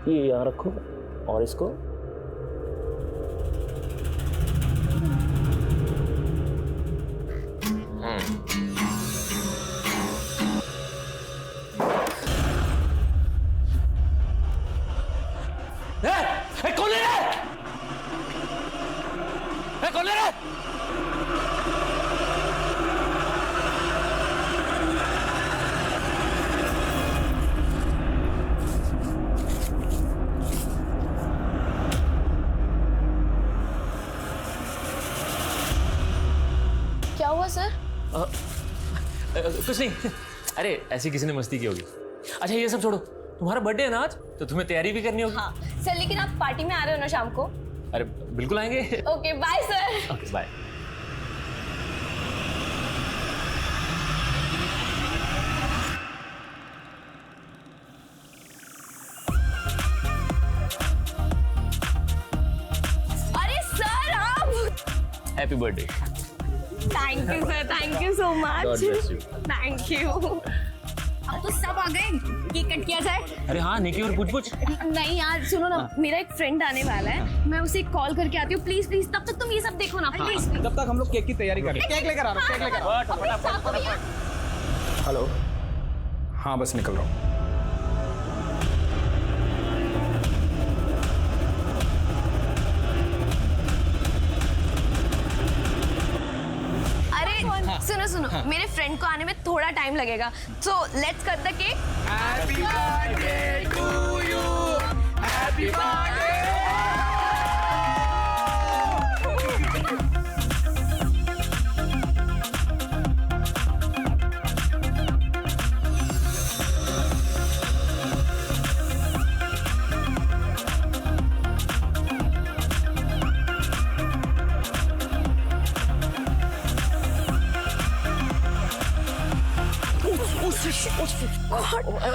ये यहाँ रखो और इसको कौन ले रहा है? कौन ले रहा है? क्या हुआ सर? कुछ नहीं। अरे ऐसी किसी ने मस्ती की होगी। अच्छा ये सब छोड़ो, तुम्हारा बर्थडे है ना आज, तो तुम्हें तैयारी भी करनी होगी। हाँ सर, लेकिन आप पार्टी में आ रहे हो ना शाम को? अरे बिल्कुल आएंगे। Okay bye sir. Okay bye. अरे सर आप! Happy birthday. Thank you sir, thank you so much. God bless you. Thank you. अब तो सब आ गए, केक कट किया जाए। अरे हाँ, निकी और पूछ नहीं यार सुनो ना, मेरा एक फ्रेंड आने वाला है, मैं उसे कॉल करके आती हूँ। प्लीज प्लीज, तब तक तुम ये सब देखो ना प्लीज। तब तक हम लोग केक की तैयारी करें। केक लेकर आ रहा हूँ, केक लेकर आ रहा हूँ। हेलो, हाँ बस निकल रहा हूँ। सुनो सुनो, मेरे फ्रेंड को आने में थोड़ा टाइम लगेगा, so let's cut the cake. Happy birthday to you, happy birthday.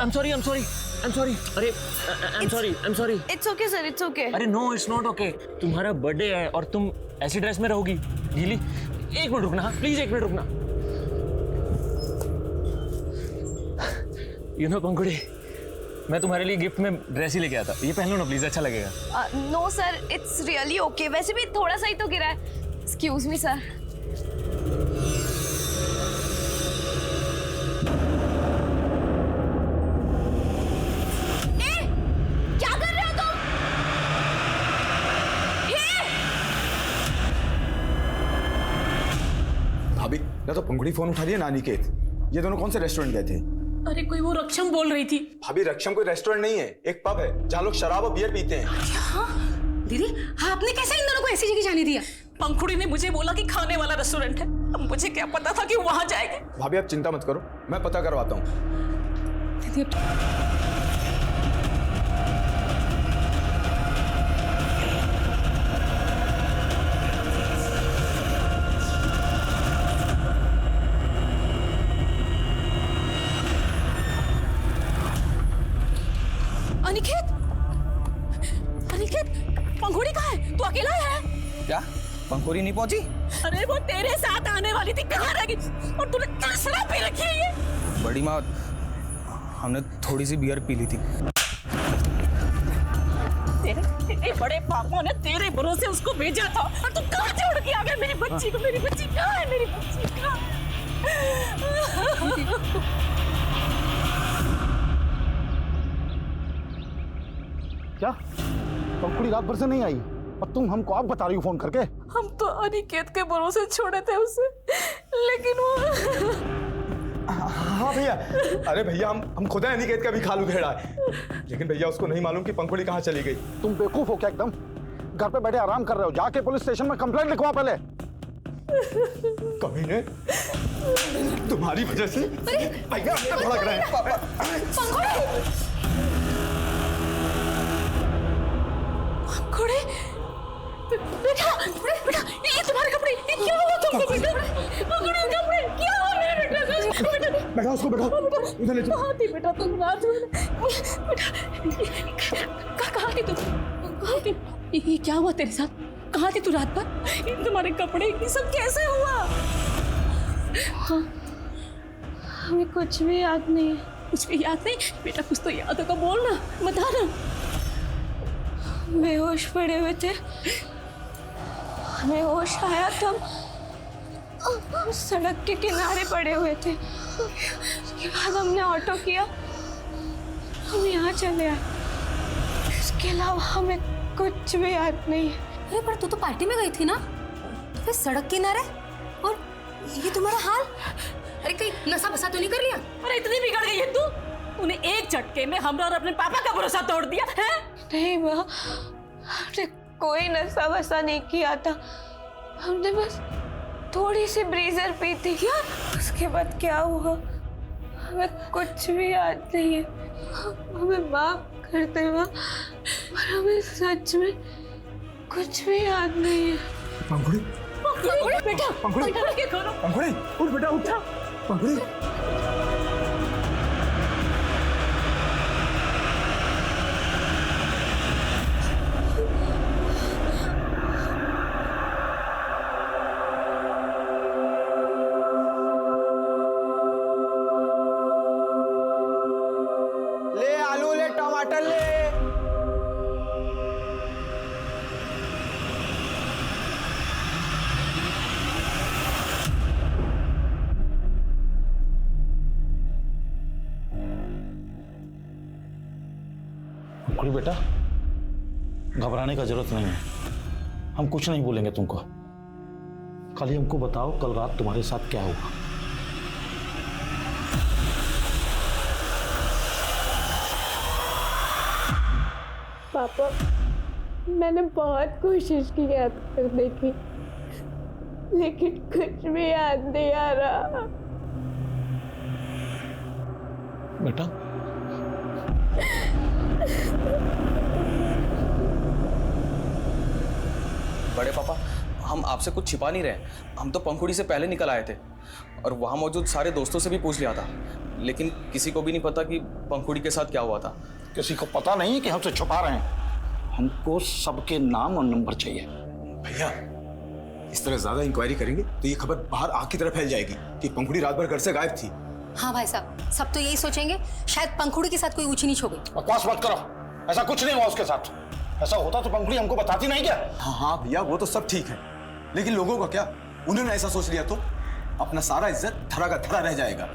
I'm sorry. अरे I'm sorry. It's okay sir, it's okay. अरे no, it's not okay. तुम्हारा बर्थडे है और तुम ऐसी ड्रेस में रहोगी। गीली, एक मिनट रुकना, प्लीज एक मिनट रुकना। You know पंखुड़ी, मैं तुम्हारे लिए गिफ्ट में ड्रेस ही लेके आता। ये पहन लो ना प्लीज, अच्छा लगेगा। No sir, it's really okay. वैसे भी थोड़ा सा ही तो गिरा है। Excuse me sir. भाभी या तो पंखुड़ी फोन उठा रही है ना निकेत। ये दोनों कौन से रेस्टोरेंट गए थे? अरे कोई वो रक्षम बोल रही थी। भाभी रक्षम कोई रेस्टोरेंट नहीं है, एक पब है जहाँ लोग शराब और बियर पीते हैं। दीदी आपने कैसे इन दोनों को ऐसी जगह जाने दिया? पंखुड़ी ने मुझे बोला कि खाने वाला रेस्टोरेंट है, अब मुझे क्या पता था कि वहां जाएंगे। भाभी आप चिंता मत करो, मैं पता करवाता हूँ। दीदी अनिकेत, पंखुड़ी कहाँ है? तू अकेला है? क्या पंखुड़ी नहीं पहुंची? अरे वो तेरे साथ आने वाली थी, कहाँ रह गई? और तूने क्या शराब पी रखी है ये? बड़ी माँ, हमने थोड़ी सी बियर पी ली थी। तेरे बड़े पापा ने तेरे भरोसे उसको भेजा था और तू कहाँ छोड़ के आ गया मेरी बच्ची को? मेरी बच्ची कहाँ है? मेरी बच्ची कहाँ है? क्या पंखुड़ी रात भर से नहीं आई और तुम हमको आप बता रही हो फोन करके? हम तो अनिकेत के भरोसे छोड़े थे उसे, लेकिन वो हाँ भैया, अरे भैया हम खुद अनिकेत का भी खाल उधेड़ा है, लेकिन भैया उसको नहीं मालूम कि पंखुड़ी कहाँ चली गई। तुम बेवकूफ हो क्या एकदम? घर पे बैठे आराम कर रहे हो, जाके पुलिस स्टेशन में कंप्लेंट लिखवा पहले। कमीने, तुम्हारी वजह से भैया हमने भड़क रहे हैं। पंखुड़ी बेटा बेटा, ये तुम्हारे कपड़े, ये क्या हुआ तुमको बेटा? पंखुड़ी कपड़े क्या हुआ मेरे बेटा? बैठा उसको, बैठा उधर ले चलो। कहाँ थी बेटा तुम रात में? बेटा कहाँ थी तुम? कहाँ थी? ये क्या हुआ तेरे साथ? कहाँ थी तू रात भर? इन तुम्हारे कपड़े ये सब कैसे हुआ? हाँ, हमें कुछ भी याद नहीं है। कुछ भी याद नहीं बेटा? कुछ तो याद होगा, बोल ना, बता ना। बेहोश पड़े हुए थे। हमें होश आया तब हम सड़क के किनारे पड़े हुए थे। उसके बाद हमने ऑटो किया, हम यहाँ चले आए। इसके अलावा हमें कुछ भी याद नहीं है। अरे पर तू तो पार्टी में गई थी ना, तो फिर सड़क किनारे और ये तुम्हारा हाल। अरे कहीं नशा बसा तो नहीं कर लिया? अरे इतनी बिगड़ गई है तू, उन्हें एक झटके में हमरा और अपने पापा का भरोसा तोड़ दिया है। नहीं माँ, हमने कोई नशा वसा नहीं किया था। हमने बस थोड़ी सी ब्रीजर पी थी। क्या? उसके बाद क्या हुआ हमें कुछ भी याद नहीं है। हमें माफ कर दे माँ, पर हमें सच में कुछ भी याद नहीं है। पंखुड़ी, बेटा पंखुड़ी, पंखुड़ी, उठ बेटा, उठ। पंखुड़ी, ले आलू, ले टमाटर, ले। पंखुड़ी बेटा, घबराने का जरूरत नहीं है। हम कुछ नहीं बोलेंगे तुमको। खाली हमको बताओ कल रात तुम्हारे साथ क्या हुआ। पापा, मैंने बहुत कोशिश की याद करने की, लेकिन कुछ भी याद नहीं आ रहा। बेटा, बड़े पापा, हम आपसे कुछ छिपा नहीं रहे। हम तो पंखुड़ी से पहले निकल आए थे और वहाँ मौजूद सारे दोस्तों से भी पूछ लिया था, लेकिन किसी को भी नहीं पता कि पंखुड़ी के साथ क्या हुआ था। किसी को पता नहीं कि हमसे छुपा रहे हैं। हमको सबके नाम और नंबर चाहिए। भैया इस तरह ज्यादा इंक्वायरी करेंगे तो ये खबर बाहर आग की तरह फैल जाएगी कि पंखुड़ी रात भर घर से गायब थी। हाँ भाई साहब, सब तो यही सोचेंगे शायद पंखुड़ी के साथ कोई ऊंची नीच हो गई। बकवास मत करो, ऐसा कुछ नहीं हुआ उसके साथ। ऐसा होता तो पंखुड़ी हमको बताती नहीं क्या? हाँ हाँ भैया, वो तो सब ठीक है, लेकिन लोगों का क्या? उन्होंने ऐसा सोच लिया तो अपना सारा इज्जत धरा का धरा रह जाएगा।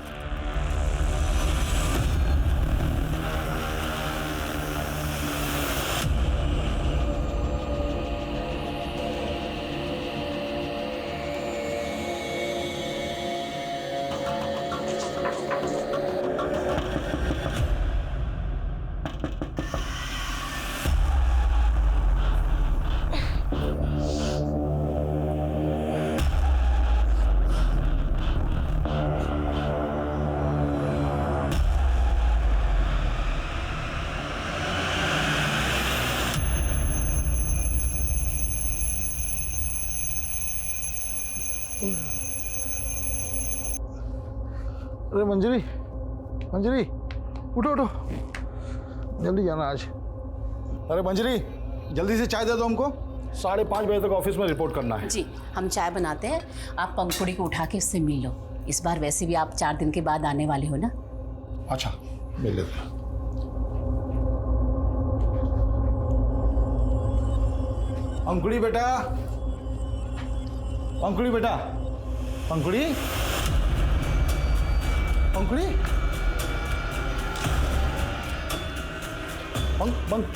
अरे मंजरी, मंजरी, उठो उठो, जल्दी जाना आज। अरे मंजरी, जल्दी से चाय दे दो हमको। 5:30 बजे तक ऑफिस में रिपोर्ट करना है। जी, हम चाय बनाते हैं। आप पंखुड़ी को उठा के उससे मिल लो। इस बार वैसे भी आप 4 दिन के बाद आने वाले हो ना। अच्छा, मिल लेते हैं। पंखुड़ी बेटा, पंखुड़ी बेटा, पंखुड़ी, पंखुड़ी, पंख,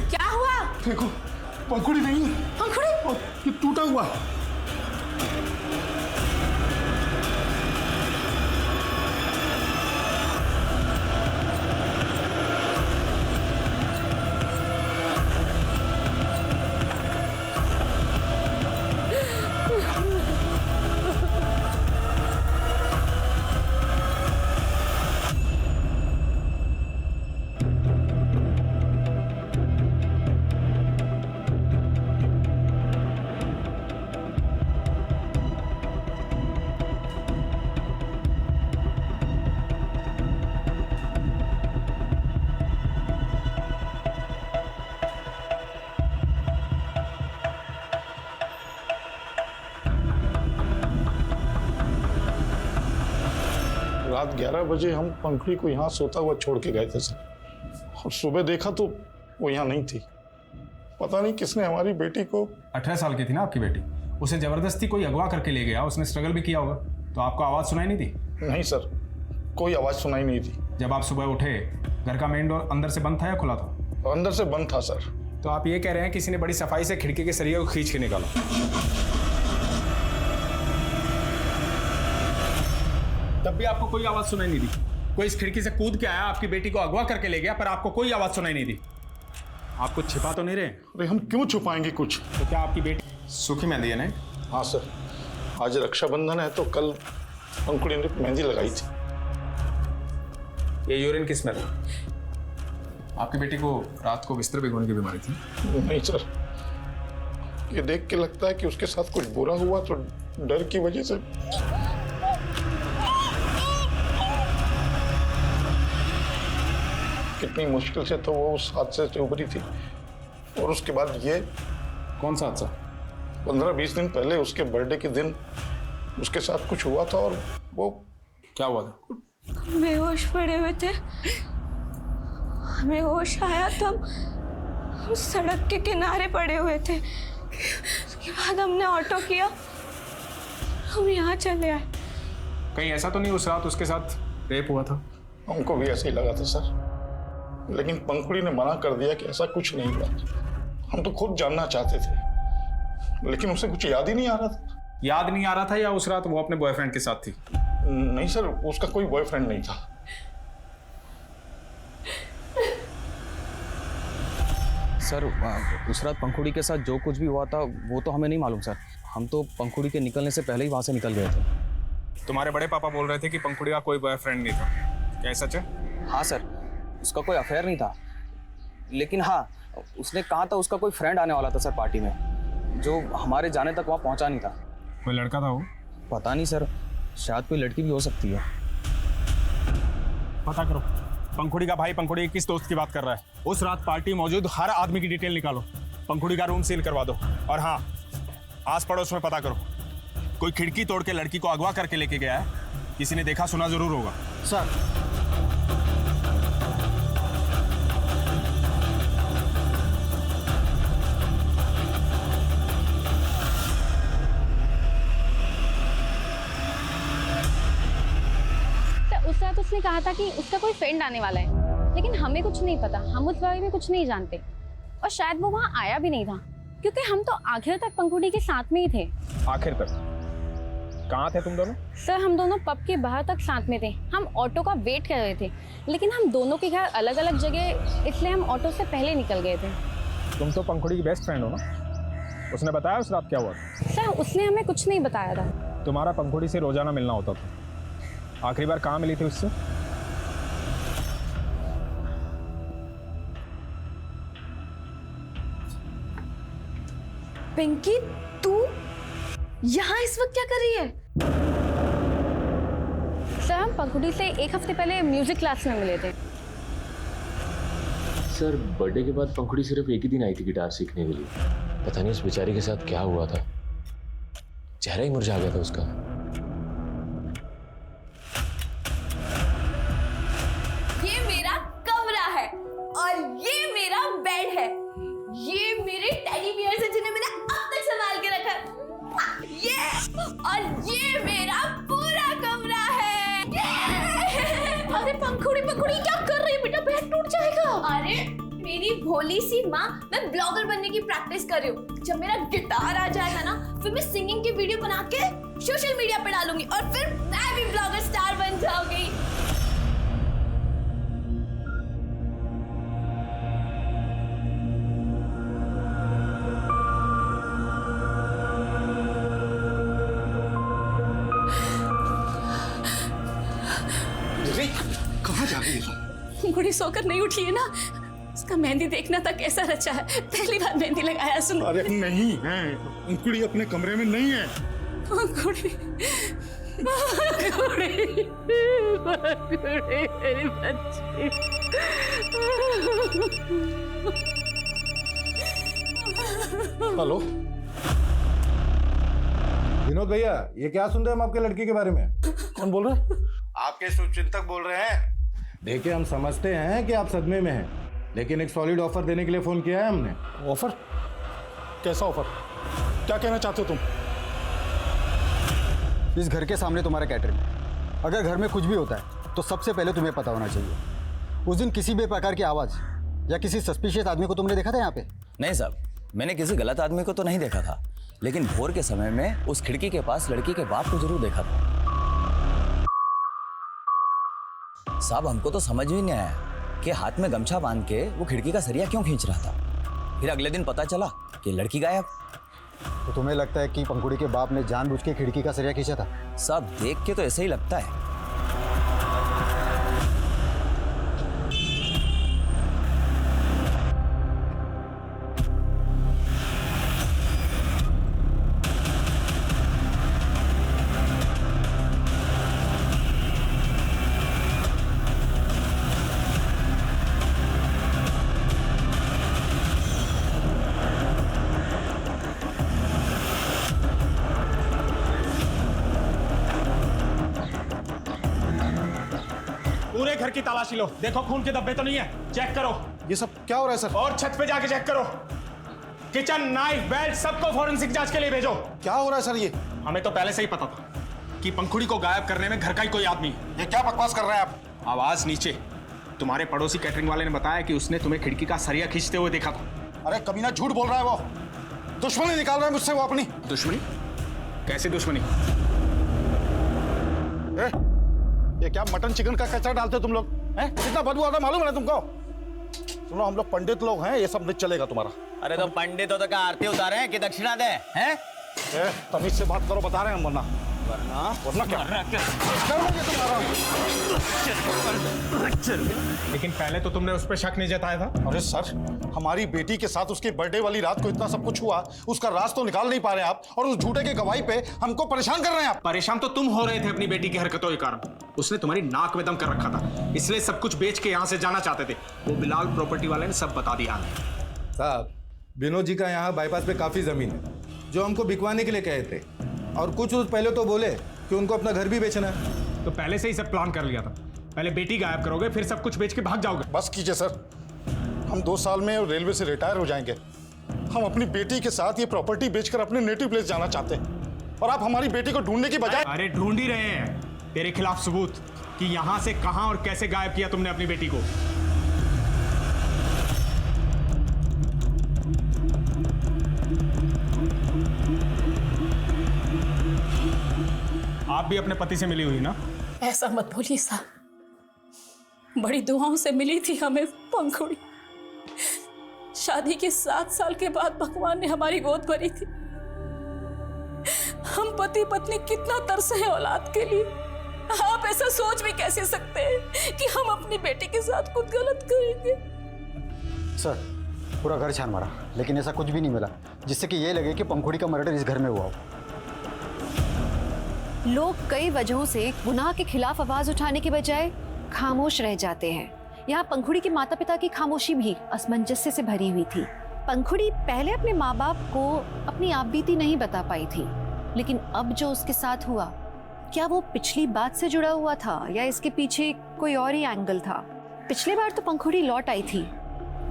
क्या हुआ? देखो पंखुड़ी नहीं है। पंखुड़ी? ये टूटा हुआ। रात 11 बजे हम पंखुड़ी को यहाँ सोता हुआ छोड़ के गए थे सर। और सुबह देखा तो वो यहाँ नहीं थी। पता नहीं किसने हमारी बेटी को। 18 साल की थी ना आपकी बेटी, उसे जबरदस्ती कोई अगवा करके ले गया, उसने स्ट्रगल भी किया होगा, तो आपको आवाज़ सुनाई नहीं दी? नहीं सर, कोई आवाज़ सुनाई नहीं थी। जब आप सुबह उठे घर का मेन डोर अंदर से बंद था या खुला था? अंदर से बंद था सर। तो आप ये कह रहे हैं किसी ने बड़ी सफाई से खिड़की के सरिये को खींच के निकाला? तब भी आपको कोई आवाज़ सुनाई नहीं दी? कोई इस खिड़की से कूद के आया, आपकी बेटी को अगवा करके ले गया, पर आपको कोई आवाज़ सुनाई नहीं दी? आप कुछ छिपा तो नहीं रहे? अरे हम क्यों छुपाएंगे कुछ? तो क्या आपकी बेटी सूखी मेहंदी है ना? हाँ सर, आज रक्षाबंधन है तो कल पंखुड़ी ने मेहंदी लगाई थी। ये यूरिन की स्मेल? आपकी बेटी को रात को बिस्तर भिगोने की बीमारी थी? नहीं सर, ये देख के लगता है कि उसके साथ कुछ बुरा हुआ तो डर की वजह से। कितनी मुश्किल से तो वो उस हादसे से उभरी थी, और उसके बाद ये। कौन सा हादसा? 15-20 दिन पहले उसके बर्थडे के दिन उसके साथ कुछ हुआ था, और वो। क्या हुआ था? बेहोश पड़े हुए थे, हमें होश आया तो हम सड़क के किनारे पड़े हुए थे। उसके बाद हमने ऑटो किया, हम यहाँ चले आए। कहीं ऐसा तो नहीं उस रात उसके साथ रेप हुआ था? हमको भी ऐसे ही लगा था सर, लेकिन पंखुड़ी ने मना कर दिया कि ऐसा कुछ नहीं हुआ। हम तो खुद जानना चाहते थे, लेकिन उसे कुछ याद ही नहीं आ रहा था। याद नहीं आ रहा था या उस रात वो अपने बॉयफ्रेंड के साथ थी? नहीं सर, उसका कोई बॉयफ्रेंड नहीं था। सर उस रात पंखुड़ी के साथ जो कुछ भी हुआ था वो तो हमें नहीं मालूम सर। हम तो पंखुड़ी के निकलने से पहले ही वहाँ से निकल गए थे। तुम्हारे बड़े पापा बोल रहे थे कि पंखुड़ी का कोई बॉयफ्रेंड नहीं था, क्या सच है? हाँ सर, उसका कोई अफेयर नहीं था, लेकिन हाँ उसने कहा था उसका कोई फ्रेंड आने वाला था सर पार्टी में, जो हमारे जाने तक वहाँ पहुँचा नहीं था। कोई लड़का था वो? पता नहीं सर, शायद कोई लड़की भी हो सकती है। पता करो पंखुड़ी का भाई पंखुड़ी किस दोस्त की बात कर रहा है। उस रात पार्टी मौजूद हर आदमी की डिटेल निकालो, पंखुड़ी का रूम सील करवा दो, और हाँ आस पड़ोस में पता करो कोई खिड़की तोड़ के लड़की को अगवा करके लेके गया है, किसी ने देखा सुना जरूर होगा। सर उस रात उसने कहा था कि उसका कोई फ्रेंड आने वाला है, लेकिन हमें कुछ नहीं पता, हम उस बारे में कुछ नहीं जानते, और शायद वो वहाँ आया भी नहीं था, क्योंकि हम तो आखिर तक पंखुड़ी के साथ में ही थे। आखिर तक? कहाँ थे तुम दोनों? सर हम दोनों पब के बाहर तक साथ में थे, हम ऑटो का वेट कर रहे थे, लेकिन हम दोनों के घर अलग अलग जगह, इसलिए हम ऑटो से पहले निकल गए थे। तुम तो पंखुड़ी की बेस्ट फ्रेंड हो ना, उसने बताया उस रात क्या हुआ? सर उसने हमें कुछ नहीं बताया था। तुम्हारा पंखुड़ी से रोजाना मिलना होता था, आखिरी बार कहाँ मिली थी उससे? पिंकी तू यहाँ इस वक्त क्या कर रही है? सर हम पंखुड़ी से एक हफ्ते पहले म्यूजिक क्लास में मिले थे। सर बर्थडे के बाद पंखुड़ी सिर्फ एक ही दिन आई थी गिटार सीखने के लिए। पता नहीं उस बेचारी के साथ क्या हुआ था, चेहरा ही मुरझा गया था उसका। ये मेरा कमरा है और ये मेरा बेड है, ये मेरे टेडी बियर्स हैं जिन्हें मैंने अब तक संभाल के रखा, ये और ये मेरा पूरा कमरा है। अरे पंखुड़ी पंखुड़ी क्या कर रही है बेटा, बेड टूट जाएगा। अरे मेरी भोली सी माँ, मैं ब्लॉगर बनने की प्रैक्टिस कर रही हूँ। जब मेरा गिटार आ जाएगा ना, फिर मैं सिंगिंग की वीडियो बना के सोशल मीडिया पे डालूंगी और फिर मैं भी ब्लॉगर स्टार बन जाऊंगी। कहाँ जा रही है? पंखुड़ी सोकर नहीं उठी है ना, उसका मेहंदी देखना था कैसा रचा है, पहली बार मेहंदी लगाया। सुन अरे नहीं है, पंखुड़ी अपने कमरे में नहीं है। पंखुड़ी पंखुड़ी पंखुड़ी मेरी बच्ची। हेलो विनोद भैया, ये क्या सुन रहे हैं हम आपके लड़की के बारे में? कौन बोल रहे हैं? आपके शुभचिंतक बोल रहे हैं। देखिए, हम समझते हैं कि आप सदमे में हैं, लेकिन एक सॉलिड ऑफर देने के लिए फोन किया है हमने। ऑफर? कैसा ऑफर? क्या कहना चाहते हो तुम? इस घर के सामने तुम्हारा कैटरिंग, अगर घर में कुछ भी होता है तो सबसे पहले तुम्हें पता होना चाहिए। उस दिन किसी भी प्रकार की आवाज़ या किसी सस्पिशियस आदमी को तुमने देखा था यहाँ पे? नहीं साहब, मैंने किसी गलत आदमी को तो नहीं देखा था, लेकिन भोर के समय में उस खिड़की के पास लड़की के बाप को जरूर देखा था। साहब, हमको तो समझ भी नहीं आया कि हाथ में गमछा बांध के वो खिड़की का सरिया क्यों खींच रहा था। फिर अगले दिन पता चला कि लड़की गायब। तो तुम्हें लगता है कि पंखुड़ी के बाप ने जानबूझ के खिड़की का सरिया खींचा था? साहब, देख के तो ऐसे ही लगता है। पूरे घर की तलाशी लो, देखो खून के धब्बे तो नहीं है, चेक करो। ये सब क्या हो रहा है सर? और छत पे जाके चेक करो। किचन, नाइफ, बेल्ट सबको फॉरेंसिक जांच के लिए भेजो। क्या हो रहा है सर? ये हमें तो पहले से ही पता था कि पंखुड़ी को गायब करने में घर का ही कोई आदमी है। ये क्या बकवास कर रहे हैं आप? आवाज नीचे। तुम्हारे पड़ोसी कैटरिंग वाले ने बताया कि उसने तुम्हें खिड़की का सरिया खींचते हुए देखा था। अरे कमीना झूठ बोल रहा है वो। दुश्मनी निकाल रहा है मुझसे वो अपनी। दुश्मनी? कैसी दुश्मनी? ये क्या मटन चिकन का कचरा डालते हो तुम लोग? हैं? कितना बदबू आता मालूम है ना तुमको? सुनो, हम लोग पंडित लोग हैं, ये सब नहीं चलेगा तुम्हारा। अरे तो पंडित हो तो क्या आरती उतारे हैं कि दक्षिणा दे हैं? तमीज से बात करो, बता रहे हैं वरना क्या? लेकिन पहले तो तुमने उस पर शक नहीं जताया था। अरे सर, हमारी बेटी के साथ उसके बर्थडे वाली रात को इतना सब कुछ हुआ, उसका राज तो निकाल नहीं पा रहे आप, और उस झूठे के गवाही पे हमको परेशान कर रहे हैं आप। परेशान तो तुम हो रहे थे अपनी बेटी की हरकतों के कारण। उसने तुम्हारी नाक में दम कर रखा था, इसलिए सब कुछ बेच के यहाँ से जाना चाहते थे। वो बिलाल प्रॉपर्टी वाले ने सब बता दिया हमें। साहब, विनोद जी का यहाँ बाईपास पे काफी जमीन है जो हमको बिकवाने के लिए कहे थे, और कुछ रोज पहले तो बोले कि उनको अपना घर भी बेचना है। तो पहले से ही सब प्लान कर लिया था। पहले बेटी गायब करोगे, फिर सब कुछ बेच के भाग जाओगे। बस कीजिए सर, हम 2 साल में रेलवे से रिटायर हो जाएंगे। हम अपनी बेटी के साथ ये प्रॉपर्टी बेचकर अपने नेटिव प्लेस जाना चाहते हैं, और आप हमारी बेटी को ढूंढने की बजाय। अरे ढूंढ ही रहे हैं तेरे खिलाफ सबूत कि यहां से कहां और कैसे गायब किया तुमने अपनी बेटी को। आप भी अपने पति से मिली हुई ना? ऐसा मत बोलिए साहब, बड़ी दुआओं से मिली थी हमें पंखुड़ी। शादी के 7 साल के बाद भगवान ने हमारी गोद भरी थी। हम पति पत्नी कितना तरसे हैं औलाद के लिए। आप ऐसा सोच भी कैसे सकते हैं कि हम अपनी बेटी के साथ कुछ गलत करेंगे? सर, पूरा घर छान मारा, लेकिन ऐसा कुछ भी नहीं मिला जिससे कि ये लगे कि पंखुड़ी का मर्डर इस घर में हुआ हो। लोग कई वजहों से गुनाह के खिलाफ आवाज उठाने के बजाय खामोश रह जाते हैं। यहाँ पंखुड़ी के माता पिता की खामोशी भी असमंजस्य से भरी हुई थी। पंखुड़ी पहले अपने माँ बाप को अपनी आपबीती नहीं बता पाई थी, लेकिन अब जो उसके साथ हुआ, क्या वो पिछली बात से जुड़ा हुआ था या इसके पीछे कोई और ही एंगल था? पिछली बार तो पंखुड़ी लौट आई थी,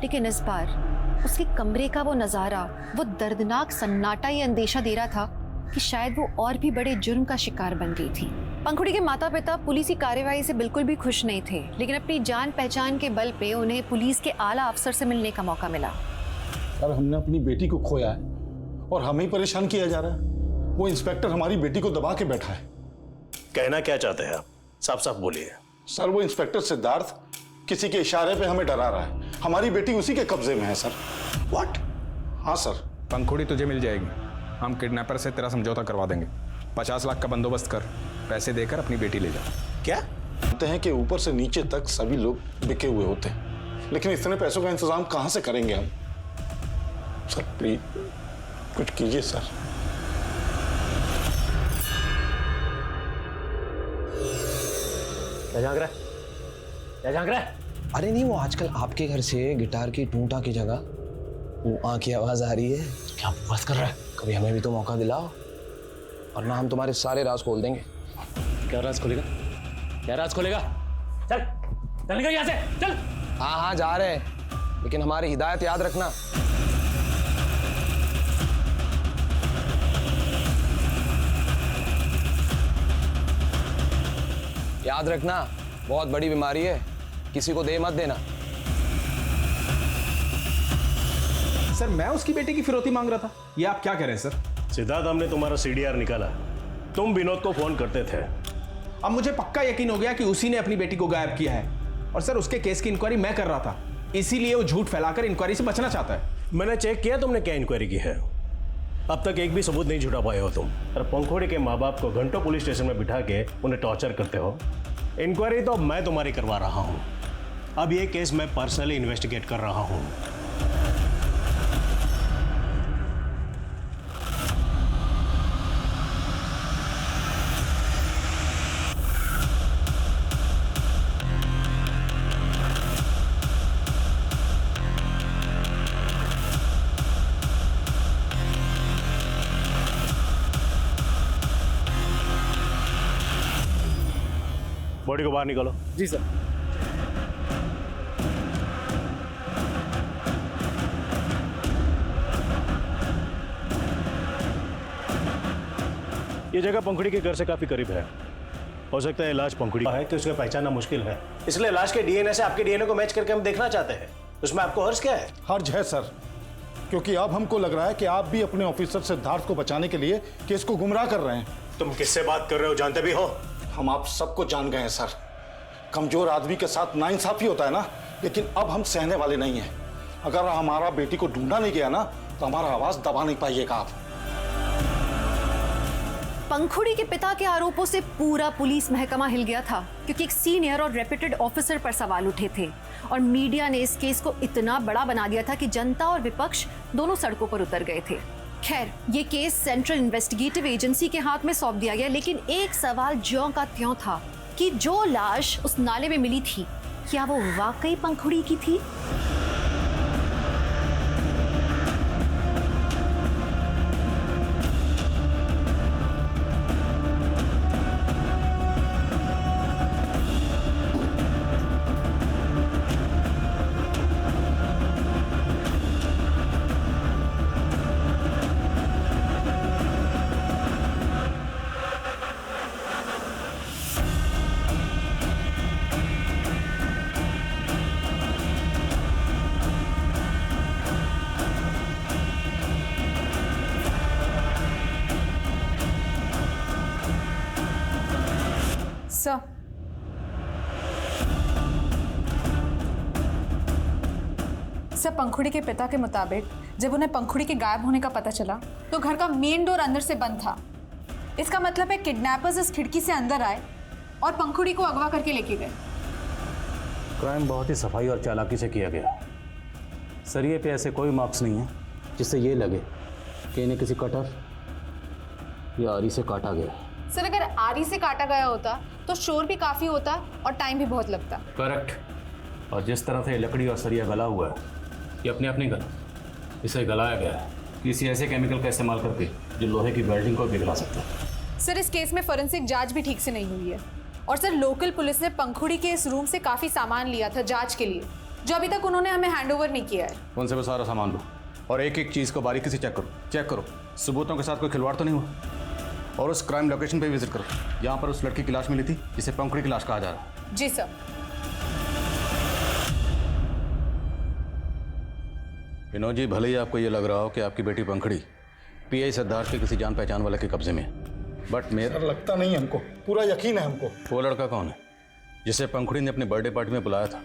लेकिन इस बार उसके कमरे का वो नजारा, वो दर्दनाक सन्नाटा ये अंदेशा दे रहा था कि शायद वो और भी बड़े जुर्म का शिकार बन गई थी। पंखुड़ी के माता पिता पुलिस कार्रवाई से बिल्कुल भी खुश नहीं थे, लेकिन अपनी जान पहचान के बल पे उन्हें पुलिस के आला अफसर से मिलने का मौका मिला। सर, हमने अपनी बेटी को खोया है और हमें ही परेशान किया जा रहा है। वो इंस्पेक्टर हमारी बेटी को दबा के बैठा है। कहना क्या चाहते हैं आप? साफ साफ बोलिए। सर, वो इंस्पेक्टर सिद्धार्थ किसी के इशारे पे हमें डरा रहा है। हमारी बेटी उसी के कब्जे में है सर। व्हाट? हाँ सर। पंखुड़ी तुझे मिल जाएगी। हम किडनैपर से तेरा समझौता करवा देंगे। 50 लाख का बंदोबस्त कर, पैसे देकर अपनी बेटी ले जा। क्या? जानते हैं कि ऊपर से नीचे तक सभी लोग बिके हुए होते हैं, लेकिन इतने पैसों का इंतजाम कहां से करेंगे हम? सर प्लीज कुछ कीजिए सर। क्या झांक रहा है? क्या झांक रहा है? अरे नहीं, वो आजकल आपके घर से गिटार की टूंटा की जगह वो आँ की आवाज आ रही है। क्या बकवास कर रहा है? कभी हमें भी तो मौका दिलाओ, और ना हम तुम्हारे सारे राज खोल देंगे। क्या राज खोलेगा? क्या राज खोलेगा? चल चल निकल यहाँ से, चल। हाँ हाँ जा रहे हैं, लेकिन हमारी हिदायत याद रखना। याद रखना, बहुत बड़ी बीमारी है, किसी को दे मत देना। सर मैं उसकी बेटी की फिरौती मांग रहा था, ये आप क्या कह रहे हैं सर? सिद्धार्थ, हमने तुम्हारा सीडीआर निकाला, तुम विनोद को फोन करते थे। अब मुझे पक्का यकीन हो गया कि उसी ने अपनी बेटी को गायब किया है, और सर उसके केस की इंक्वायरी मैं कर रहा था, इसीलिए वो झूठ फैलाकर इंक्वायरी से बचना चाहता है। मैंने चेक किया तुमने क्या इंक्वायरी की है, अब तक एक भी सबूत नहीं जुटा पाए हो तुम। और पंखुड़ी के माँ बाप को घंटों पुलिस स्टेशन में बिठा के उन्हें टॉर्चर करते हो। इंक्वायरी तो अब मैं तुम्हारी करवा रहा हूँ, अब ये केस मैं पर्सनली इन्वेस्टिगेट कर रहा हूँ। बॉडी को बाहर निकालो। जी सर। ये जगह पंखुड़ी के घर से काफी करीब है, हो सकता है लाश पंखुड़ी का है तो उसको पहचानना मुश्किल है, इसलिए लाश के डीएनए से आपके डीएनए को मैच करके हम देखना चाहते हैं। उसमें आपको हर्ज क्या है? हर्ज है सर, क्योंकि अब हमको लग रहा है कि आप भी अपने ऑफिसर सिद्धार्थ को बचाने के लिए केस को गुमराह कर रहे हैं। तुम किससे बात कर रहे हो, जानते भी हो? हम आप सबको जान गए हैं सर, कमजोर आदमी के साथ नाइंसाफी होता है ना, लेकिन अब हम सहने वाले नहीं हैं। अगर हमारा बेटी को ढूंढा नहीं गया ना तो हमारा आवाज दबा नहीं पाइएगा आप। पंखुड़ी के पिता के आरोपों से पूरा पुलिस महकमा हिल गया था, क्योंकि एक सीनियर और रेप्यूटेड ऑफिसर पर सवाल उठे थे और मीडिया ने इस केस को इतना बड़ा बना दिया था कि जनता और विपक्ष दोनों सड़कों पर उतर गए थे। खैर, ये केस सेंट्रल इन्वेस्टिगेटिव एजेंसी के हाथ में सौंप दिया गया, लेकिन एक सवाल ज्यों का त्यों था कि जो लाश उस नाले में मिली थी, क्या वो वाकई पंखुड़ी की थी? सर, पंखुड़ी के पिता के मुताबिक जब उन्हें पंखुड़ी के गायब होने का पता चला तो घर का मेन डोर अंदर से बंद था। इसका मतलब है किडनैपर्स इस खिड़की से अंदर आए और पंखुड़ी को अगवा करके लेके गए। क्राइम बहुत ही सफाई और चालाकी से किया गया। सरिये पे ऐसे कोई मार्क्स नहीं है जिससे ये लगे कि इन्हें किसी कटर या आरी से काटा गया। सर, अगर आरी से काटा गया होता तो शोर भी काफी होता और टाइम भी बहुत लगता। करेक्ट। और जिस तरह से लकड़ी और सरिया गला हुआ है, ये अपने आप नहीं गला, इसे गलाया गया है किसी ऐसे केमिकल का इस्तेमाल करके जो लोहे की वेल्डिंग को पिघला सकता है। सर, इस केस में फोरेंसिक जांच भी ठीक से नहीं हुई है। और सर, लोकल पुलिस ने पंखुड़ी के इस रूम से काफी सामान लिया था जांच के लिए, जो अभी तक उन्होंने हमें हैंडओवर नहीं किया है। उनसे वो सारा सामान लो और एक एक चीज को बारीकी से चेक करो, सबूतों के साथ कोई खिलवाड़ तो नहीं हुआ। और उस क्राइम लोकेशन पे विजिट करो, यहाँ पर उस लड़की की लाश मिली थी जिसे पंखुड़ी की लाश कहा जा रहा है। जी सर। विनोद जी, भले ही आपको ये लग रहा हो कि आपकी बेटी पंखुड़ी पीआई सिद्धार्थ के किसी जान पहचान वाले के कब्जे में है, बट मेरा लगता नहीं हमको, पूरा यकीन है हमको। वो लड़का कौन है जिसे पंखुड़ी ने अपने बर्थडे पार्टी में बुलाया था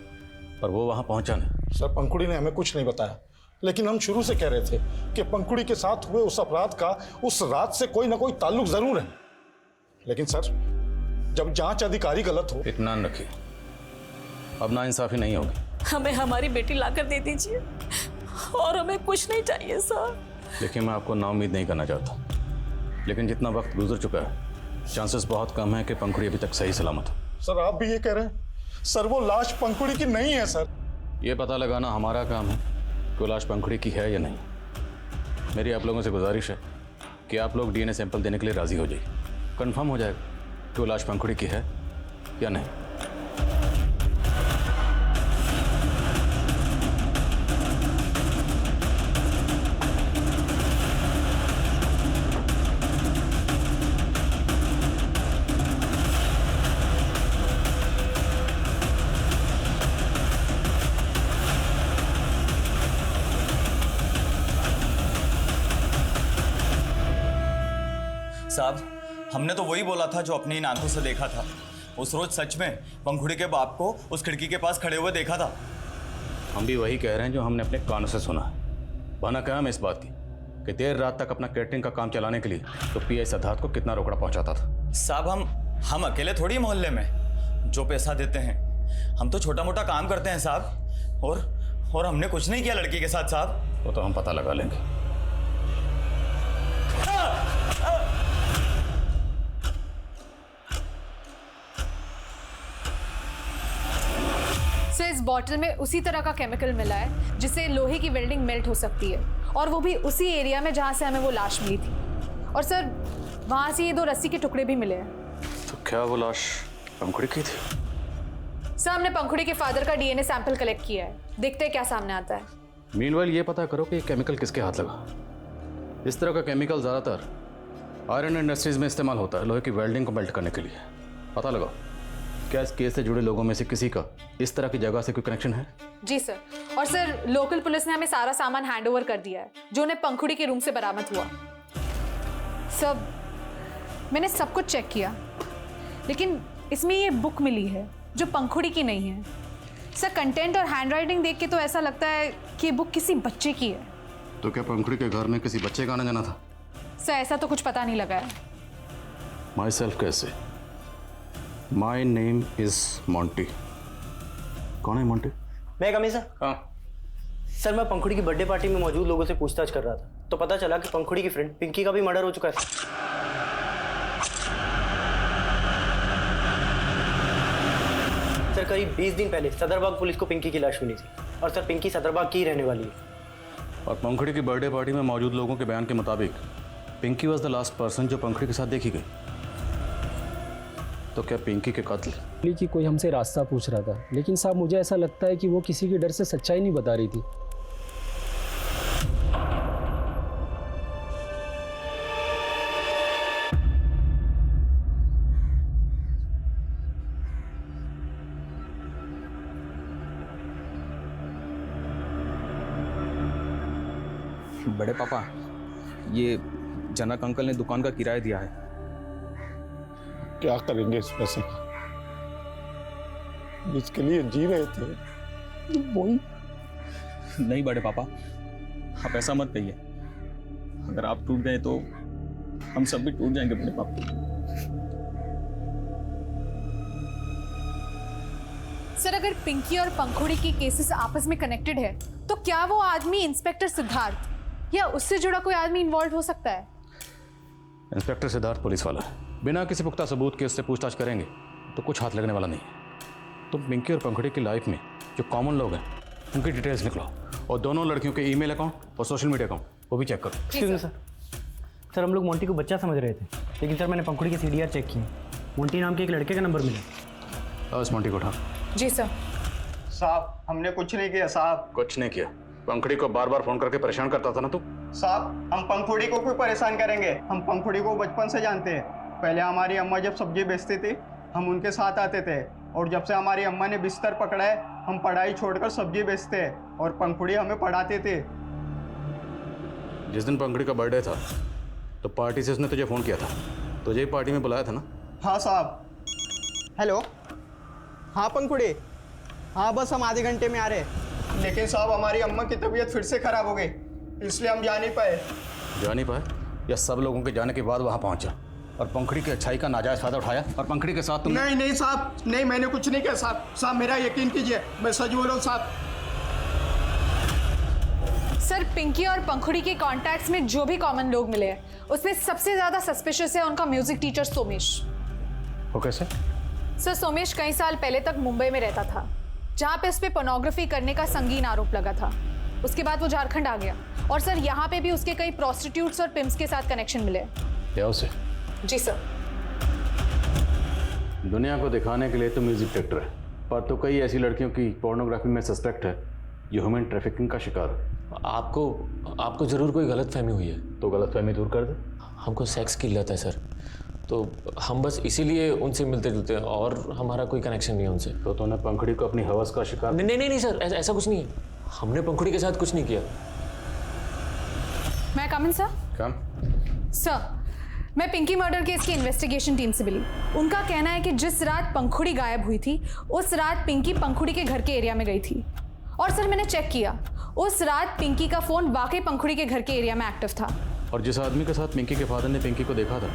और वो वहाँ पहुँचा नहीं? सर, पंखुड़ी ने हमें कुछ नहीं बताया, लेकिन हम शुरू से कह रहे थे कि पंखुड़ी के साथ हुए उस अपराध का उस रात से कोई ना कोई ताल्लुक जरूर है। लेकिन सर, जब जांच अधिकारी गलत हो। इत्मीनान रखिए, अब नाइंसाफी नहीं होगी। हमें हमारी बेटी लाकर दे दीजिए और हमें कुछ नहीं चाहिए सर। देखिए, मैं आपको नाउम्मीद नहीं करना चाहता, लेकिन जितना वक्त गुजर चुका है, चांसेस बहुत कम है कि पंखुड़ी अभी तक सही सलामत हो। सर, आप भी ये कह रहे हैं? सर, वो लाश पंखुड़ी की नहीं है सर। ये पता लगाना हमारा काम है कि वो लाश पंखुड़ी की है या नहीं। मेरी आप लोगों से गुजारिश है कि आप लोग डीएनए सैंपल देने के लिए राजी हो जाइए, कंफर्म हो जाएगा कि वो लाश पंखुड़ी की है या नहीं। साहब हमने तो वही बोला था जो अपनी इन आंखों से देखा था। उस रोज सच में पंखुड़ी के बाप को उस खिड़की के पास खड़े हुए देखा था। हम भी वही कह रहे हैं जो हमने अपने कानों से सुना है। बहाना क्या है इस बात की कि देर रात तक अपना कैटरिंग का काम चलाने के लिए तो पीआई सिद्धार्थ को कितना रोकड़ा पहुंचाता था। साहब हम अकेले थोड़ी मोहल्ले में जो पैसा देते हैं, हम तो छोटा मोटा काम करते हैं साहब। और हमने कुछ नहीं किया लड़की के साथ साहब। वो तो हम पता लगा लेंगे। सर इस बॉटल में उसी तरह का केमिकल मिला है जिससे लोहे की वेल्डिंग मेल्ट हो सकती है, और वो भी उसी एरिया में जहां से हमें वो लाश मिली थी। और सर वहां से ये 2 रस्सी के टुकड़े भी मिले हैं। तो क्या वो लाश पंखुड़ी की थी? सर हमने पंखुड़ी के फादर का डीएनए सैंपल कलेक्ट किया है, देखते हैं क्या सामने आता है। मीनवाइल ये पता करो कि ये केमिकल किसके हाथ लगा। इस तरह का केमिकल ज़्यादातर आयरन इंडस्ट्रीज में इस्तेमाल होता है लोहे की वेल्डिंग को मेल्ट करने के लिए। पता लगाओ क्या इस केस से जुड़े लोगों में से किसी का इस तरह की जगह से कोई कनेक्शन है? जी सर। और सर लोकल पुलिस ने हमें सारा सामान हैंडओवर कर दिया है जो उन्हें पंखुड़ी के रूम से बरामद हुआ। सब मैंने सब कुछ चेक किया, लेकिन इसमें ये बुक मिली है जो पंखुड़ी की नहीं है। सर कंटेंट और हैंडराइटिंग देख के तो ऐसा लगता है कि ये बुक किसी बच्चे की है। तो क्या पंखुड़ी के घर में किसी बच्चे का आना जाना था? सर ऐसा तो कुछ पता नहीं लगा है। माई सेल्फ कैसे? My name is Monty. कौन है मॉन्टी? मैं कमी सर। हाँ सर मैं पंखुड़ी की बर्थडे पार्टी में मौजूद लोगों से पूछताछ कर रहा था तो पता चला कि पंखुड़ी की फ्रेंड पिंकी का भी मर्डर हो चुका है। सर करीब 20 दिन पहले सदरबाग पुलिस को पिंकी की लाश मिली थी, और सर पिंकी सदरबाग की ही रहने वाली है। और पंखुड़ी की बर्थडे पार्टी में मौजूद लोगों के बयान के मुताबिक Pinky was the last person जो पंखुड़ी के साथ देखी गई। तो क्या पिंकी के कत्ल की कोई हमसे रास्ता पूछ रहा था, लेकिन साहब मुझे ऐसा लगता है कि वो किसी के डर से सच्चाई नहीं बता रही थी। बड़े पापा, ये जनक अंकल ने दुकान का किराया दिया है। क्या करेंगे इस पैसे का? जिसके लिए जी रहे थे वही। नहीं बड़े पापा, आप ऐसा मत कहिए। अगर आप टूट गए तो हम सब भी टूट जाएंगे बड़े पापा। सर अगर पिंकी और पंखुड़ी की केसेस आपस में कनेक्टेड है तो क्या वो आदमी इंस्पेक्टर सिद्धार्थ या उससे जुड़ा कोई आदमी इन्वॉल्व हो सकता है? इंस्पेक्टर सिद्धार्थ पुलिस वाला है, बिना किसी पुख्ता सबूत के उससे पूछताछ करेंगे तो कुछ हाथ लगने वाला नहीं है। तुम पिंकी और पंखुड़ी की लाइफ में जो कॉमन लोग हैं उनकी डिटेल्स निकलो, और दोनों लड़कियों के ईमेल अकाउंट और सोशल मीडिया अकाउंट वो भी चेक करो। ठीक है सर। सर हम लोग मोंटी को बच्चा समझ रहे थे, लेकिन सर मैंने पंखुड़ी के सीडीआर चेक किए, मोंटी नाम के एक लड़के का नंबर मिला। इस मोंटी को उठा। जी सर। साहब हमने कुछ नहीं किया साहब। कुछ नहीं किया? पंखुड़ी को बार बार फोन करके परेशान करता था ना तू? साहब हम पंखुड़ी को क्यों परेशान करेंगे? हम पंखुड़ी को बचपन से जानते हैं। पहले हमारी अम्मा जब सब्जी बेचती थी हम उनके साथ आते थे, और जब से हमारी अम्मा ने बिस्तर पकड़ा है हम पढ़ाई छोड़कर सब्जी बेचते हैं, और पंखुड़ी हमें पढ़ाते थे। जिस दिन पंखुड़ी का बर्थडे था तो पार्टी से उसने तुझे फोन किया था, तुझे ही पार्टी में बुलाया था ना? हाँ साहब। हेलो, हाँ पंखुड़ी, हाँ बस हम आधे घंटे में आ रहे हैं। लेकिन साहब हमारी अम्मा की तबीयत फिर से खराब हो गई, इसलिए हम जा नहीं पाए। जा नहीं पाए या सब लोगों के जाने के बाद वहां पहुंचा और पंखुड़ी की अच्छाई का नाजायज फायदा उठाया और पंखुड़ी के साथ तुमने? नहीं नहीं साहब, नहीं मैंने कुछ नहीं किया साहब। साहब मेरा यकीन कीजिए, मैं सच बोल रहा हूँ साहब। सर पिंकी और पंखुड़ी के कॉन्टैक्ट्स में जो भी कॉमन लोग मिले हैं उसमें सबसे ज्यादा सस्पिशियस है उनका म्यूजिक टीचर सोमेश। वो कैसे? सर सोमेश कई साल पहले तक मुंबई में रहता था, जहाँ पे उस पर पोर्नोग्राफी करने का संगीन आरोप लगा था। उसके बाद वो झारखंड आ गया, और सर यहाँ पे भी उसके कई प्रोस्टिट्यूट्स और पिम्प्स के साथ कनेक्शन मिले। क्या उसे? जी सर। दुनिया को दिखाने के लिए तो म्यूजिक डायरेक्टर है, पर तो कई ऐसी लड़कियों की पोर्नोग्राफी में सस्पेक्ट है जो ह्यूमन ट्रैफिकिंग का शिकार है। आपको जरूर कोई गलतफहमी हुई है। तो गलतफहमी दूर कर दे। हमको सेक्स की लत है सर, तो हम बस इसीलिए उनसे मिलते जुलते हैं, और हमारा कोई कनेक्शन नहीं है उनसे। तो तूने पंखुड़ी को अपनी हवस का शिकार? नहीं सर, ऐसा कुछ नहीं है। हमने पंखुड़ी के साथ कुछ नहीं किया। मैं कम इन सर? कम। सर मैं पिंकी मर्डर केस की इन्वेस्टिगेशन टीम से मिली। उनका कहना है कि जिस रात पंखुड़ी गायब हुई थी उस रात पिंकी पंखुड़ी के घर के एरिया में गई थी। और सर मैंने चेक किया, उस रात पिंकी का फोन वाकई पंखुड़ी के घर के एरिया में एक्टिव था। और जिस आदमी के साथ पिंकी के फादर ने पिंकी को देखा था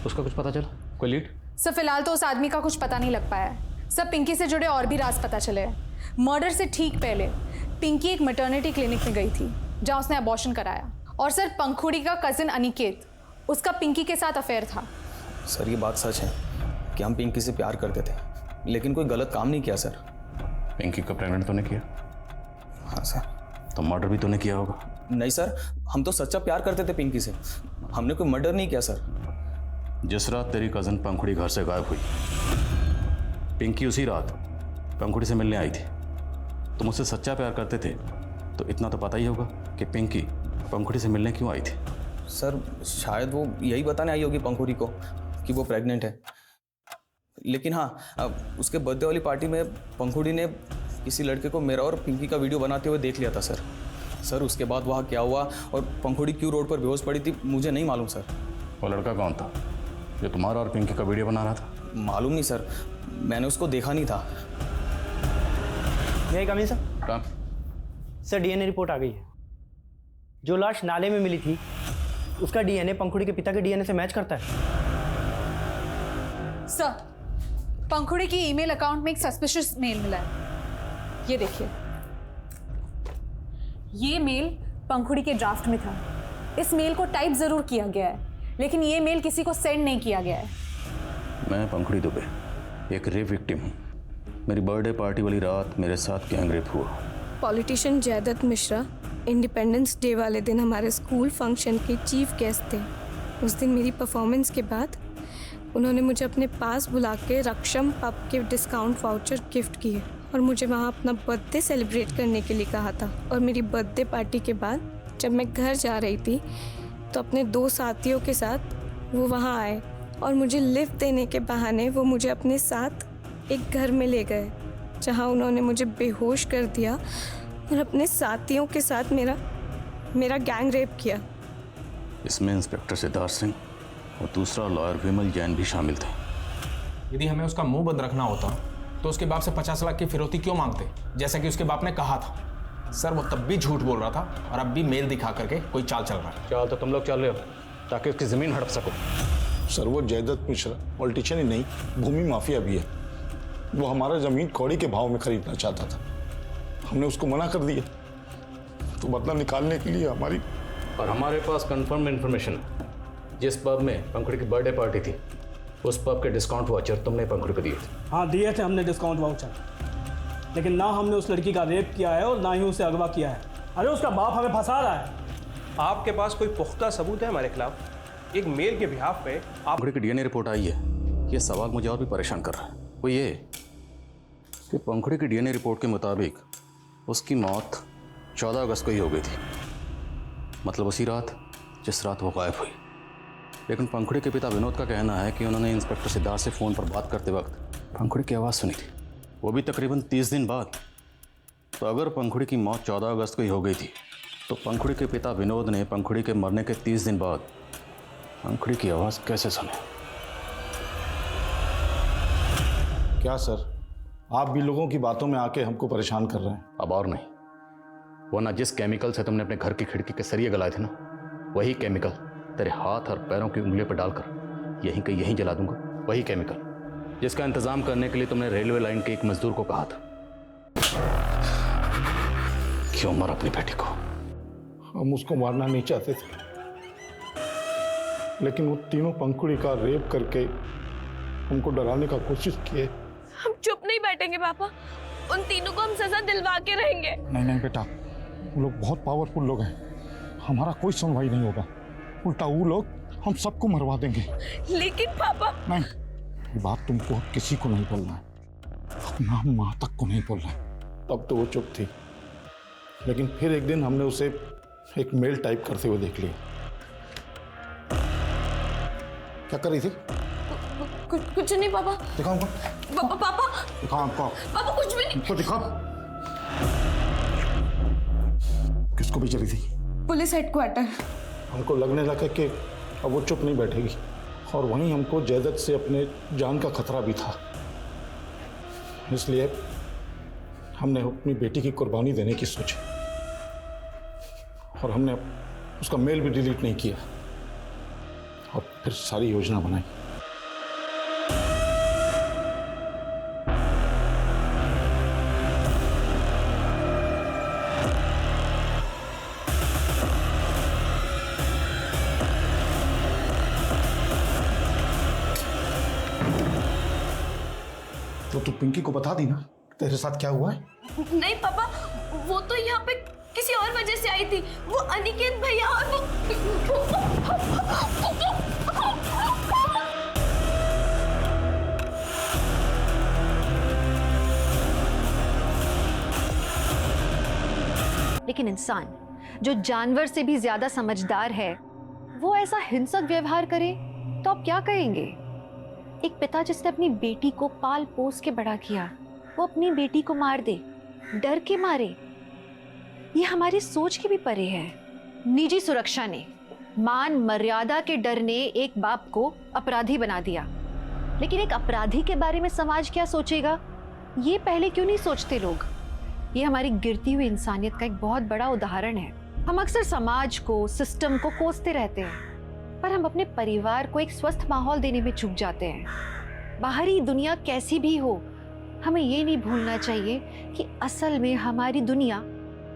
उसका कुछ पता चला? कोई लीड? सर फिलहाल तो उस आदमी का कुछ पता नहीं लग पाया है। सब पिंकी से जुड़े और भी राज पता चले हैं। मर्डर से ठीक पहले पिंकी एक मैटरनिटी क्लिनिक में गई थी जहां उसने अबॉर्शन कराया। और सर पंखुड़ी का कजिन अनिकेत, उसका पिंकी के साथ अफेयर था। सर ये बात सच है कि हम पिंकी से प्यार करते थे, लेकिन कोई गलत काम नहीं किया सर। पिंकी को प्रेग्नेंट तूने किया? हाँ सर। तो मर्डर भी तूने किया होगा? नहीं सर, हम तो सच्चा प्यार करते थे पिंकी से, हमने कोई मर्डर नहीं किया सर। जिस रात तेरी कजन पंखुड़ी घर से गायब हुई, पिंकी उसी रात पंखुड़ी से मिलने आई थी। तुम उससे सच्चा प्यार करते थे तो इतना तो पता ही होगा कि पिंकी पंखुड़ी से मिलने क्यों आई थी। सर शायद वो यही बताने आई होगी पंखुड़ी को कि वो प्रेग्नेंट है। लेकिन हाँ, उसके बर्थडे वाली पार्टी में पंखुड़ी ने किसी लड़के को मेरा और पिंकी का वीडियो बनाते हुए देख लिया था सर। सर उसके बाद वहाँ क्या हुआ और पंखुड़ी क्यों रोड पर बेहोश पड़ी थी मुझे नहीं मालूम सर। वो लड़का कौन था जो तुम्हारा और पिंकी का वीडियो बना रहा था? मालूम नहीं सर, मैंने उसको देखा नहीं था। यही कमी सर? कहाँ? सर डीएनए रिपोर्ट आ गई है। जो लाश नाले में मिली थी उसका डीएनए पंखुड़ी के पिता के डीएनए से मैच करता है। सर पंखुड़ी की ईमेल अकाउंट में एक सस्पिशियस मेल मिला है, ये देखिए। ये मेल पंखुड़ी के ड्राफ्ट में था। इस मेल को टाइप जरूर किया गया है लेकिन ये मेल किसी को सेंड नहीं किया गया है। मैं पंखुड़ी दुबे, एक रेप विक्टिम हूँ। मेरी बर्थडे पार्टी वाली रात मेरे साथ गैंग रेप हुआ। Politician Jaidatt Mishra independence day वाले दिन हमारे स्कूल फंक्शन के चीफ गेस्ट थे। उस दिन मेरी परफॉर्मेंस के बाद उन्होंने मुझे अपने पास बुला के रक्षम पब के डिस्काउंट वाउचर गिफ्ट किए और मुझे वहाँ अपना बर्थडे सेलिब्रेट करने के लिए कहा था। और मेरी बर्थडे पार्टी के बाद जब मैं घर जा रही थी तो अपने 2 साथियों के साथ वो वहाँ आए और मुझे लिफ्ट देने के बहाने वो मुझे अपने साथ एक घर में ले गए जहाँ उन्होंने मुझे बेहोश कर दिया और अपने साथियों के साथ मेरा गैंग रेप किया। इसमें इंस्पेक्टर सिद्धार्थ सिंह और दूसरा लॉयर विमल जैन भी शामिल थे। यदि हमें उसका मुंह बंद रखना होता तो उसके बाप से 50 लाख की फिरौती क्यों मांगते, जैसा कि उसके बाप ने कहा था। सर वो तब भी झूठ बोल रहा था और अब भी मेल दिखा करके कोई चाल चल रहा है। चाल तो तुम लोग चल रहे हो ताकि उसकी जमीन हड़प सको। सर वो जयदत्त मिश्रा पॉलिटिशियन ही नहीं, भूमि माफिया भी है। वो हमारा जमीन कौड़ी के भाव में खरीदना चाहता था, हमने उसको मना कर दिया। तो बदला निकालने के लिए हमारे पास कंफर्म इन्फॉर्मेशन है। जिस पब में पंखुड़ी की बर्थडे पार्टी थी उस पब के डिस्काउंट वाउचर तुमने पंखुड़ी को दिए थे। हाँ दिए थे हमने डिस्काउंट वाउचर, लेकिन ना हमने उस लड़की का रेप किया है और ना ही उसे अगवा किया है। अरे उसका बाप हमें फंसा रहा है। आपके पास कोई पुख्ता सबूत है हमारे खिलाफ? एक मेल के बिहाफ पे आप पंखुड़ी की डीएनए रिपोर्ट आई है। ये सवाल मुझे और भी परेशान कर रहा है। वो ये कि पंखुड़ी की डीएनए रिपोर्ट के मुताबिक उसकी मौत 14 अगस्त को ही हो गई थी, मतलब उसी रात जिस रात वो गायब हुई। लेकिन पंखुड़ी के पिता विनोद का कहना है कि उन्होंने इंस्पेक्टर सिद्धार्थ से फ़ोन पर बात करते वक्त पंखुड़ी की आवाज़ सुनी थी, वो भी तकरीबन 30 दिन बाद। तो अगर पंखुड़ी की मौत 14 अगस्त को ही हो गई थी तो पंखुड़ी के पिता विनोद ने पंखुड़ी के मरने के 30 दिन बाद पंखुड़ी की आवाज़ कैसे सुनी? क्या सर, आप भी लोगों की बातों में आके हमको परेशान कर रहे हैं? अब और नहीं, वो ना जिस केमिकल से तुमने अपने घर की खिड़की के सरिये गलाए थे ना, वही केमिकल तेरे हाथ और पैरों की उंगलियों पर डालकर यहीं के यहीं जला दूंगा। वही केमिकल जिसका इंतजाम करने के लिए तुमने रेलवे लाइन के एक मजदूर को कहा था। क्यों मारा अपनी बेटी को? हम उसको मारना नहीं चाहते थे, लेकिन वो तीनों पंखुड़ी का रेप करके हमको डराने का कोशिश किए। हम चुप नहीं बैठेंगे पापा, उन तीनों को हम सजा दिलवा के रहेंगे। नहीं बेटा, वो लोग बहुत पावरफुल लोग हैं, हमारा कोई सुनवाई नहीं होगा। उल्टा वो लोग हम सबको मरवा देंगे। लेकिन पापा नहीं, ये बात तुमको किसी को नहीं बोलना है, अपना माँ तक को नहीं बोलना है। तब तो वो चुप थी, लेकिन फिर एक दिन हमने उसे एक मेल टाइप करते हुए देख लिया। क्या कर रही थी? कुछ नहीं पापा। दिखाओ पापा दिखाओ पापा कुछ भी नहीं। तो दिखाओ। किसको भी चली थी? Police headquarter. हमको लगने लगा कि अब वो चुप नहीं बैठेगी। और वहीं हमको जैदत से अपने जान का खतरा भी था। इसलिए हमने अपनी बेटी की कुर्बानी देने की सोची और हमने उसका मेल भी डिलीट नहीं किया और फिर सारी योजना बनाई। तो तू पिंकी को बता दी ना तेरे साथ क्या हुआ है? नहीं पापा, वो तो यहाँ पे किसी और वजह से आई थी। वो अनिकेत भैया और वो लेकिन इंसान जो जानवर से भी ज्यादा समझदार है, वो ऐसा हिंसक व्यवहार करे तो आप क्या कहेंगे? एक पिता जिसने अपनी बेटी को पाल पोस के बड़ा किया, वो अपनी बेटी को मार दे, डर के मारे। ये हमारी सोच के भी परे है। निजी सुरक्षा ने, मान मर्यादा के डर ने एक बाप को अपराधी बना दिया। लेकिन एक अपराधी के बारे में समाज क्या सोचेगा, ये पहले क्यों नहीं सोचते लोग? ये हमारी गिरती हुई इंसानियत का एक बहुत बड़ा उदाहरण है। हम अक्सर समाज को, सिस्टम को कोसते रहते हैं, पर हम अपने परिवार को एक स्वस्थ माहौल देने में चूक जाते हैं। बाहरी दुनिया कैसी भी हो, हमें ये नहीं भूलना चाहिए कि असल में हमारी दुनिया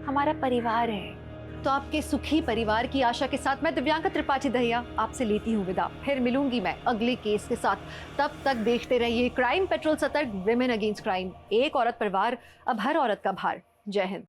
हमारा परिवार है। तो आपके सुखी परिवार की आशा के साथ मैं दिव्यांका त्रिपाठी दहिया आपसे लेती हूँ विदा। फिर मिलूंगी मैं अगले केस के साथ। तब तक देखते रहिए क्राइम पेट्रोल, सतर्क, विमेन अगेंस्ट क्राइम। एक औरत पर वार, अब हर औरत का भार। जय हिंद।